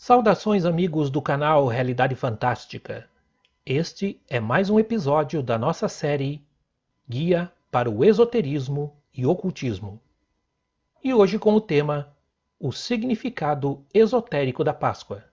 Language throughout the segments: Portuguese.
Saudações amigos do canal Realidade Fantástica. Este é mais um episódio da nossa série Guia para o Esoterismo e Ocultismo. E hoje com o tema O Significado Esotérico da Páscoa.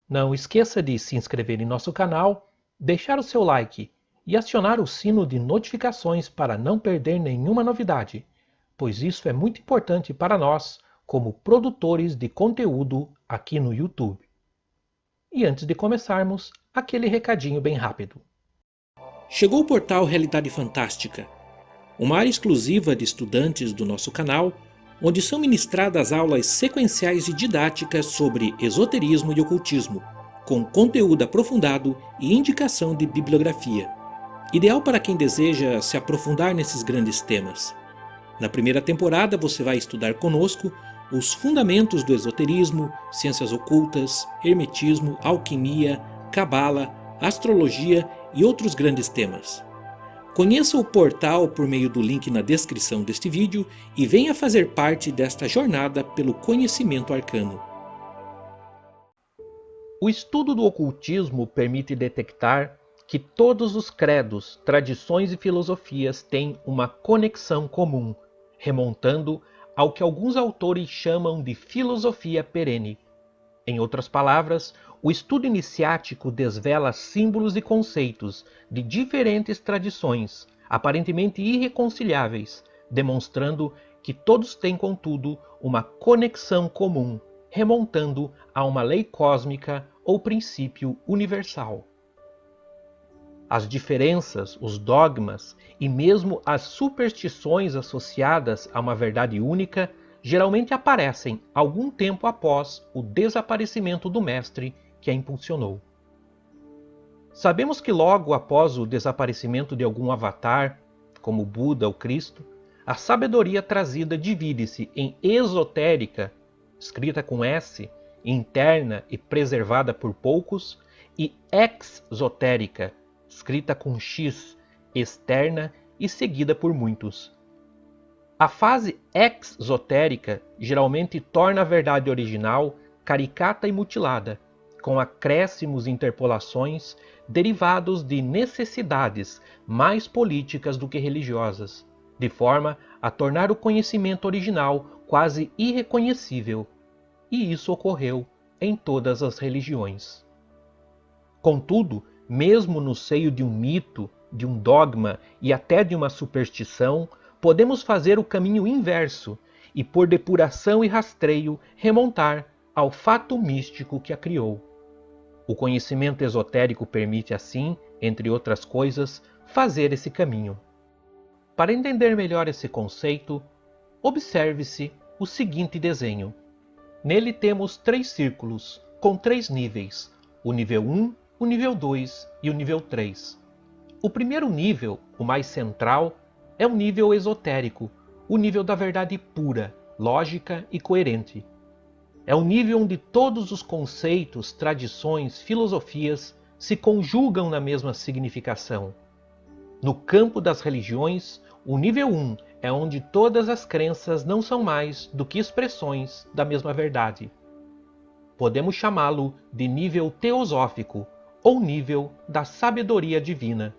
Não esqueça de se inscrever em nosso canal, deixar o seu like e acionar o sino de notificações para não perder nenhuma novidade, pois isso é muito importante para nós como produtores de conteúdo aqui no YouTube. E antes de começarmos, aquele recadinho bem rápido. Chegou o portal Realidade Fantástica, uma área exclusiva de estudantes do nosso canal, onde são ministradas aulas sequenciais e didáticas sobre esoterismo e ocultismo, com conteúdo aprofundado e indicação de bibliografia, ideal para quem deseja se aprofundar nesses grandes temas. Na primeira temporada você vai estudar conosco os fundamentos do esoterismo, ciências ocultas, hermetismo, alquimia, cabala, astrologia e outros grandes temas. Conheça o portal por meio do link na descrição deste vídeo e venha fazer parte desta jornada pelo conhecimento arcano. O estudo do ocultismo permite detectar que todos os credos, tradições e filosofias têm uma conexão comum, remontando ao que alguns autores chamam de filosofia perene. Em outras palavras, o estudo iniciático desvela símbolos e conceitos de diferentes tradições, aparentemente irreconciliáveis, demonstrando que todos têm, contudo, uma conexão comum, remontando a uma lei cósmica ou princípio universal. As diferenças, os dogmas e mesmo as superstições associadas a uma verdade única geralmente aparecem algum tempo após o desaparecimento do mestre que a impulsionou. Sabemos que logo após o desaparecimento de algum avatar, como Buda ou Cristo, a sabedoria trazida divide-se em esotérica, escrita com S, interna e preservada por poucos, e exotérica, escrita com X, externa e seguida por muitos. A fase exotérica geralmente torna a verdade original caricata e mutilada, com acréscimos e interpolações derivados de necessidades mais políticas do que religiosas, de forma a tornar o conhecimento original quase irreconhecível. E isso ocorreu em todas as religiões. Contudo, mesmo no seio de um mito, de um dogma e até de uma superstição, podemos fazer o caminho inverso e, por depuração e rastreio, remontar ao fato místico que a criou. O conhecimento esotérico permite, assim, entre outras coisas, fazer esse caminho. Para entender melhor esse conceito, observe-se o seguinte desenho. Nele temos 3 círculos, com 3 níveis, o nível 1, o nível 2 e o nível 3. O primeiro nível, o mais central, é o nível esotérico, o nível da verdade pura, lógica e coerente. É o nível onde todos os conceitos, tradições, filosofias se conjugam na mesma significação. No campo das religiões, o nível 1 é onde todas as crenças não são mais do que expressões da mesma verdade. Podemos chamá-lo de nível teosófico, ou nível da sabedoria divina.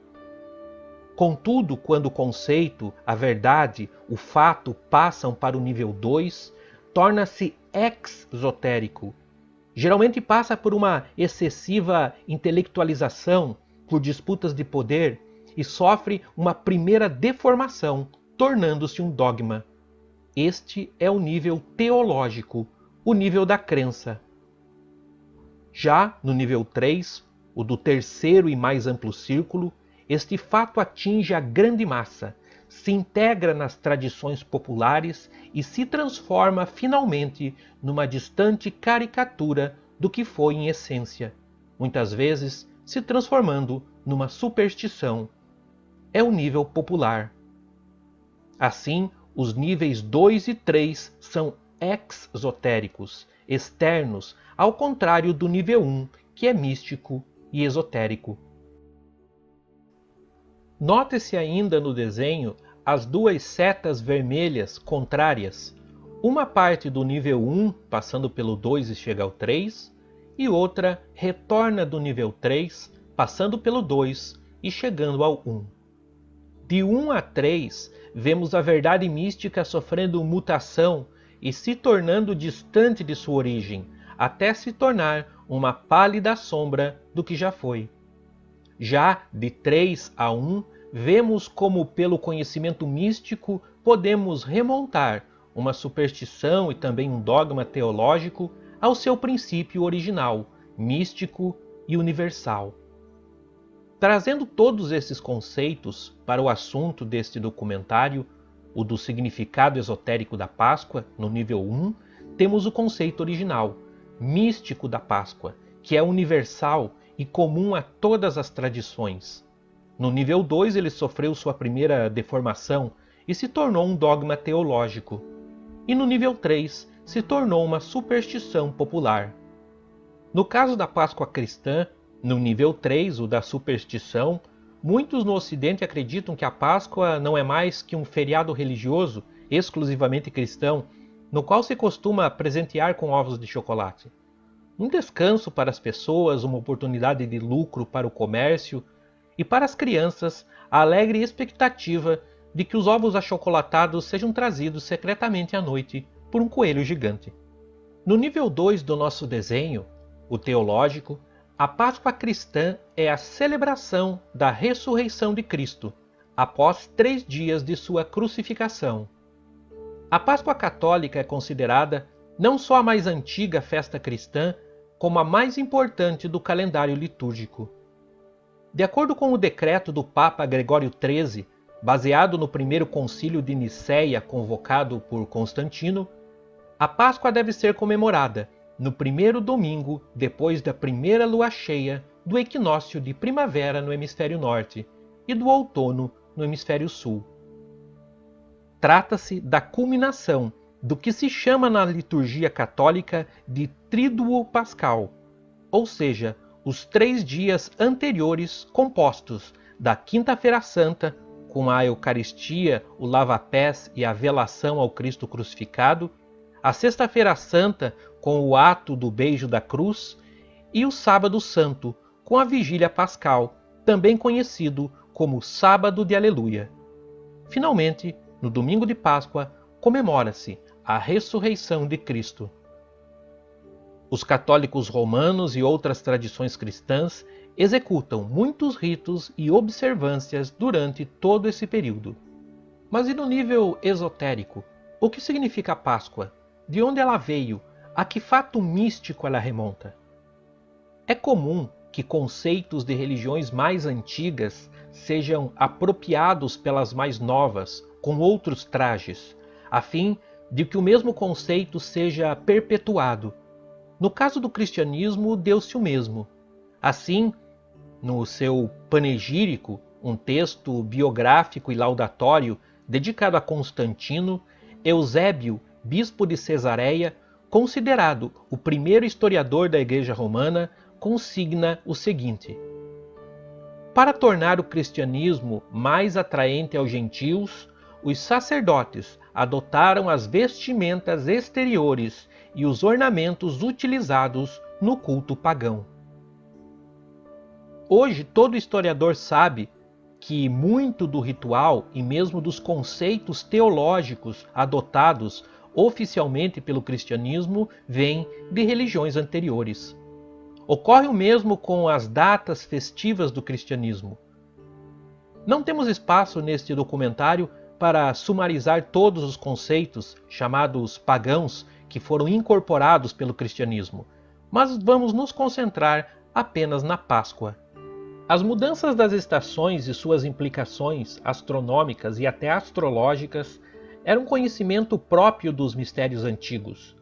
Contudo, quando o conceito, a verdade, o fato passam para o nível 2, torna-se exotérico. Geralmente passa por uma excessiva intelectualização, por disputas de poder e sofre uma primeira deformação, tornando-se um dogma. Este é o nível teológico, o nível da crença. Já no nível 3, o do terceiro e mais amplo círculo, este fato atinge a grande massa, se integra nas tradições populares e se transforma finalmente numa distante caricatura do que foi em essência, muitas vezes se transformando numa superstição. É o nível popular. Assim, os níveis 2 e 3 são exotéricos, externos, ao contrário do nível 1, que é místico e esotérico. Note-se ainda no desenho as 2 setas vermelhas contrárias. Uma parte do nível 1, passando pelo 2 e chega ao 3, e outra retorna do nível 3, passando pelo 2 e chegando ao 1. De 1 a 3, vemos a verdade mística sofrendo mutação e se tornando distante de sua origem, até se tornar uma pálida sombra do que já foi. Já de 3 a 1, vemos como pelo conhecimento místico podemos remontar uma superstição e também um dogma teológico ao seu princípio original, místico e universal. Trazendo todos esses conceitos para o assunto deste documentário, o do significado esotérico da Páscoa, no nível 1, temos o conceito original, místico da Páscoa, que é universal e comum a todas as tradições. No nível 2, ele sofreu sua primeira deformação e se tornou um dogma teológico. E no nível 3, se tornou uma superstição popular. No caso da Páscoa cristã, no nível 3, o da superstição, muitos no Ocidente acreditam que a Páscoa não é mais que um feriado religioso exclusivamente cristão, no qual se costuma presentear com ovos de chocolate. Um descanso para as pessoas, uma oportunidade de lucro para o comércio e para as crianças a alegre expectativa de que os ovos achocolatados sejam trazidos secretamente à noite por um coelho gigante. No nível 2 do nosso desenho, o teológico, a Páscoa cristã é a celebração da ressurreição de Cristo, após 3 dias de sua crucificação. A Páscoa católica é considerada não só a mais antiga festa cristã, como a mais importante do calendário litúrgico. De acordo com o decreto do Papa Gregório XIII, baseado no primeiro concílio de Nicéia convocado por Constantino, a Páscoa deve ser comemorada no primeiro domingo depois da primeira lua cheia do equinócio de primavera no hemisfério norte e do outono no hemisfério sul. Trata-se da culminação do que se chama na liturgia católica de Tríduo Pascal, ou seja, os 3 dias anteriores compostos da Quinta-feira Santa, com a Eucaristia, o lava-pés e a velação ao Cristo crucificado, a Sexta-feira Santa, com o ato do beijo da cruz, e o Sábado Santo, com a Vigília Pascal, também conhecido como Sábado de Aleluia. Finalmente, no domingo de Páscoa, comemora-se a ressurreição de Cristo. Os católicos romanos e outras tradições cristãs executam muitos ritos e observâncias durante todo esse período. Mas e no nível esotérico? O que significa a Páscoa? De onde ela veio? A que fato místico ela remonta? É comum que conceitos de religiões mais antigas sejam apropriados pelas mais novas, com outros trajes, a fim de que o mesmo conceito seja perpetuado. No caso do cristianismo, deu-se o mesmo. Assim, no seu panegírico, um texto biográfico e laudatório dedicado a Constantino, Eusébio, bispo de Cesareia, considerado o primeiro historiador da Igreja Romana, consigna o seguinte: para tornar o cristianismo mais atraente aos gentios, os sacerdotes adotaram as vestimentas exteriores e os ornamentos utilizados no culto pagão. Hoje, todo historiador sabe que muito do ritual e mesmo dos conceitos teológicos adotados oficialmente pelo cristianismo vem de religiões anteriores. Ocorre o mesmo com as datas festivas do cristianismo. Não temos espaço neste documentário para sumarizar todos os conceitos chamados pagãos que foram incorporados pelo cristianismo, mas vamos nos concentrar apenas na Páscoa. As mudanças das estações e suas implicações astronômicas e até astrológicas eram um conhecimento próprio dos mistérios antigos.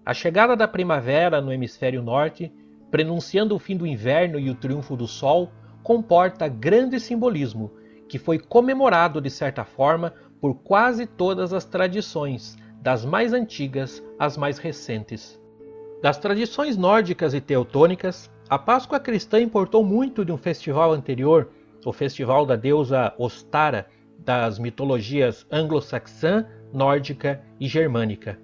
A chegada da primavera no hemisfério norte, prenunciando o fim do inverno e o triunfo do sol, comporta grande simbolismo, que foi comemorado de certa forma por quase todas as tradições, das mais antigas às mais recentes. Das tradições nórdicas e teutônicas, a Páscoa cristã importou muito de um festival anterior, o festival da deusa Ostara, das mitologias anglo-saxã, nórdica e germânica.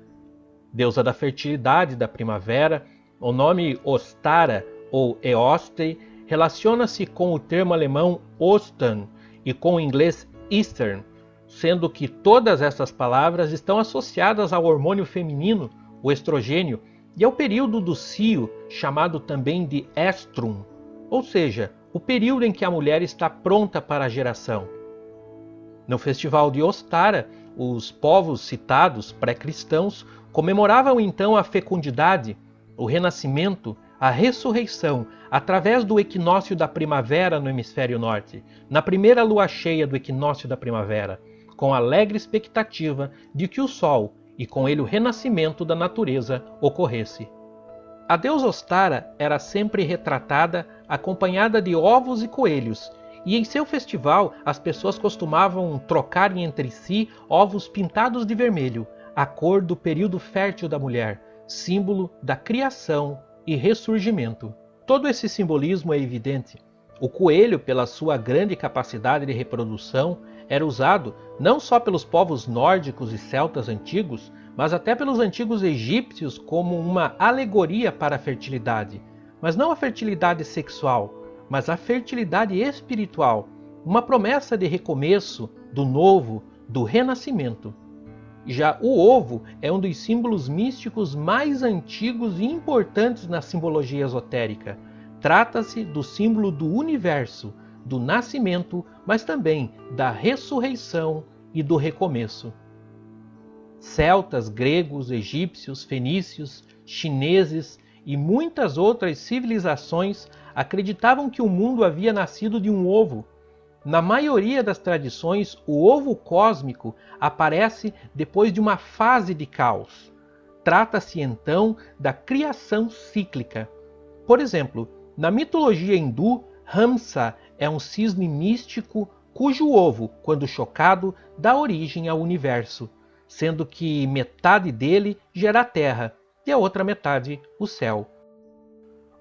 Deusa da fertilidade da primavera, o nome Ostara ou Eoste relaciona-se com o termo alemão Ostern e com o inglês Eastern, sendo que todas essas palavras estão associadas ao hormônio feminino, o estrogênio, e ao período do cio, chamado também de estrum, ou seja, o período em que a mulher está pronta para a geração. No festival de Ostara, os povos citados, pré-cristãos, comemoravam então a fecundidade, o renascimento, a ressurreição, através do equinócio da primavera no hemisfério norte, na primeira lua cheia do equinócio da primavera, com alegre expectativa de que o sol, e com ele o renascimento da natureza, ocorresse. A deusa Ostara era sempre retratada acompanhada de ovos e coelhos, e em seu festival as pessoas costumavam trocarem entre si ovos pintados de vermelho, a cor do período fértil da mulher, símbolo da criação e ressurgimento. Todo esse simbolismo é evidente. O coelho, pela sua grande capacidade de reprodução, era usado não só pelos povos nórdicos e celtas antigos, mas até pelos antigos egípcios como uma alegoria para a fertilidade. Mas não a fertilidade sexual, mas a fertilidade espiritual, uma promessa de recomeço, do novo, do renascimento. Já o ovo é um dos símbolos místicos mais antigos e importantes na simbologia esotérica. Trata-se do símbolo do universo, do nascimento, mas também da ressurreição e do recomeço. Celtas, gregos, egípcios, fenícios, chineses e muitas outras civilizações acreditavam que o mundo havia nascido de um ovo. Na maioria das tradições, o ovo cósmico aparece depois de uma fase de caos. Trata-se então da criação cíclica. Por exemplo, na mitologia hindu, Hamsa é um cisne místico cujo ovo, quando chocado, dá origem ao universo, sendo que metade dele gera a terra e a outra metade o céu.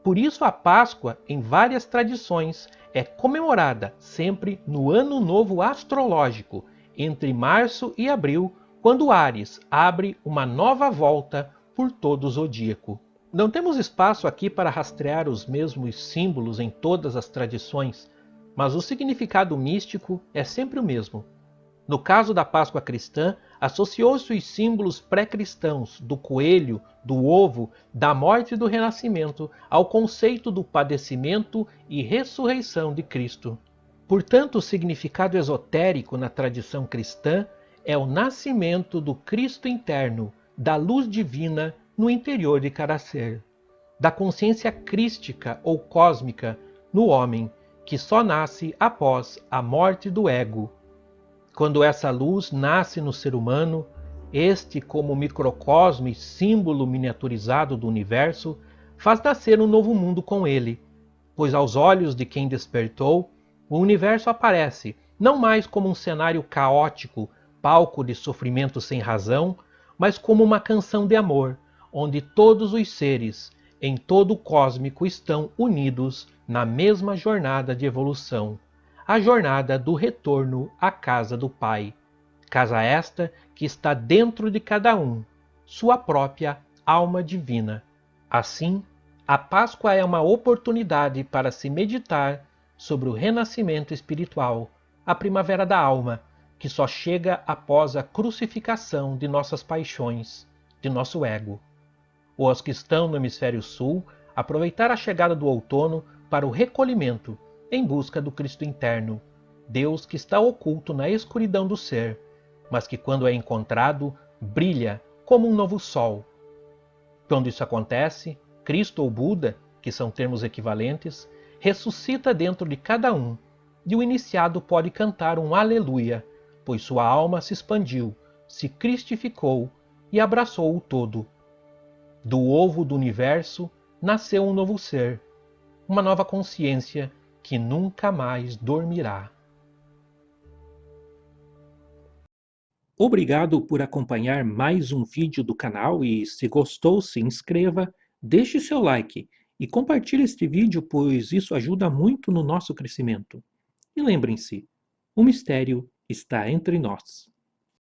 Por isso a Páscoa, em várias tradições, é comemorada sempre no Ano Novo Astrológico, entre março e abril, quando Áries abre uma nova volta por todo o zodíaco. Não temos espaço aqui para rastrear os mesmos símbolos em todas as tradições, mas o significado místico é sempre o mesmo. No caso da Páscoa cristã, associou-se os símbolos pré-cristãos do coelho, do ovo, da morte e do renascimento ao conceito do padecimento e ressurreição de Cristo. Portanto, o significado esotérico na tradição cristã é o nascimento do Cristo interno, da luz divina no interior de cada ser, da consciência crística ou cósmica no homem, que só nasce após a morte do ego. Quando essa luz nasce no ser humano, este, como microcosmo e símbolo miniaturizado do universo, faz nascer um novo mundo com ele, pois aos olhos de quem despertou, o universo aparece não mais como um cenário caótico, palco de sofrimento sem razão, mas como uma canção de amor, onde todos os seres, em todo o cósmico, estão unidos na mesma jornada de evolução, a jornada do retorno à casa do Pai. Casa esta que está dentro de cada um, sua própria alma divina. Assim, a Páscoa é uma oportunidade para se meditar sobre o renascimento espiritual, a primavera da alma, que só chega após a crucificação de nossas paixões, de nosso ego. Ou aos que estão no hemisfério sul, aproveitar a chegada do outono para o recolhimento em busca do Cristo interno, Deus que está oculto na escuridão do ser, mas que quando é encontrado, brilha como um novo sol. Quando isso acontece, Cristo ou Buda, que são termos equivalentes, ressuscita dentro de cada um, e o iniciado pode cantar um aleluia, pois sua alma se expandiu, se cristificou e abraçou o todo. Do ovo do universo nasceu um novo ser, uma nova consciência que nunca mais dormirá. Obrigado por acompanhar mais um vídeo do canal e, se gostou, se inscreva, deixe seu like e compartilhe este vídeo, pois isso ajuda muito no nosso crescimento. E lembrem-se, o mistério está entre nós.